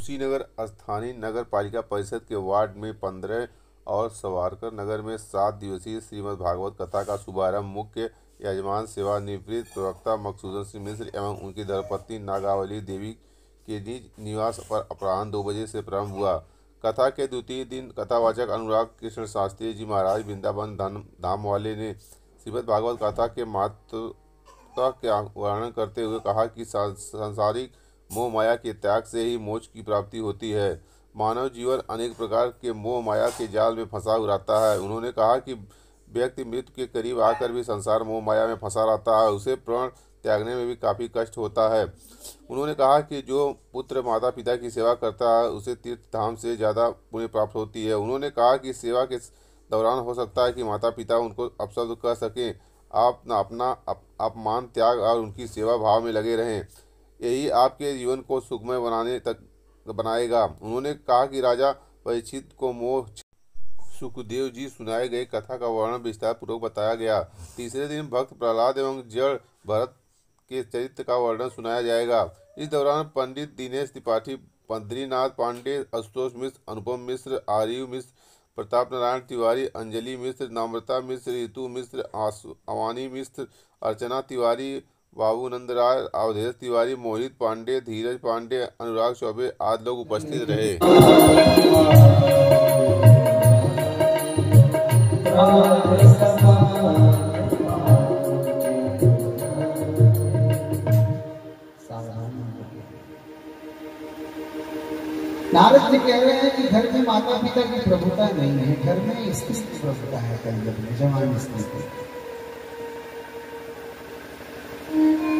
कुशीनगर स्थानीय नगर पालिका परिषद के वार्ड में 15 और सावरकर नगर में 7 दिवसीय श्रीमद् भागवत कथा का शुभारंभ मुख्य यजमान सेवानिवृत्त प्रवक्ता मकसूदन सिंह मिश्र एवं उनकी धर्मपत्नी नागावली देवी के निज निवास पर अपराह्न 2 बजे से प्रारंभ हुआ। कथा के द्वितीय दिन कथावाचक अनुराग कृष्ण शास्त्री जी महाराज वृंदावन धाम वाले ने श्रीमद् भागवत कथा के महत्व का वर्णन करते हुए कहा कि सांसारिक मोह माया के त्याग से ही मोक्ष की प्राप्ति होती है। मानव जीवन अनेक प्रकार के मोह माया के जाल में फंसा रहता है। उन्होंने कहा कि व्यक्ति मृत्यु के करीब आकर भी संसार मोह माया में फंसा रहता है, उसे प्राण त्यागने में भी काफ़ी कष्ट होता है। उन्होंने कहा कि जो पुत्र माता पिता की सेवा करता है उसे तीर्थ धाम से ज़्यादा पुण्य प्राप्त होती है। उन्होंने कहा कि सेवा के दौरान हो सकता है कि माता पिता उनको अपशब्द कह सकें, आप अपना अपमान त्याग और उनकी सेवा भाव में लगे रहें, यही आपके जीवन को सुखमय बनाने तक बनाएगा। उन्होंने कहा कि राजा परीक्षित को मोह सुखदेव जी सुनाए गए कथा का वर्णन विस्तार पूर्वक बताया गया। तीसरे दिन भक्त प्रहलाद एवं जड़ भरत के चरित्र का वर्णन सुनाया जाएगा। इस दौरान पंडित दिनेश त्रिपाठी, बद्रीनाथ पांडे, आशुतोष मिश्र, अनुपम मिश्र, आर्यू मिश्र, प्रताप नारायण तिवारी, अंजलि मिश्र, नम्रता मिश्र, ऋतु मिश्र, अवानी मिश्र, अर्चना तिवारी, बाबूनंद राय, अवधेश तिवारी, मोहित पांडे, धीरज पांडे, अनुराग चौबे आदि लोग उपस्थित रहे। नारद जी कह रहे हैं कि घर में माता पिता की प्रभुता नहीं है, घर में स्त्री की प्रभुता है। कंजर में जवान स्त्री की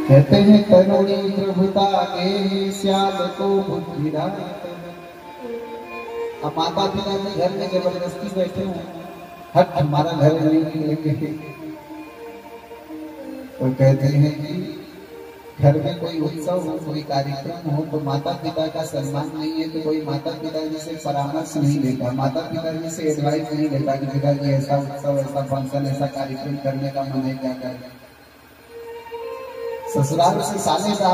कहते हैं तरुणी प्रभुता के श्याम को बुद्धिदा। अब माता पिता भी घर में जबरदस्ती बैठे हैं, हट हमारा घर नहीं निकलेंगे। तो कहते हैं कि घर में कोई उत्सव हो, कोई कार्यक्रम हो तो माता पिता का सम्मान नहीं है तो कोई माता पिता जी से परामर्श नहीं लेता, माता पिता जी से एडवाइस नहीं लेता कि पिताजी ऐसा उत्सव, ऐसा फंक्शन, ऐसा कार्यक्रम करने का मन है, क्या करें। ससुराल से साले साहब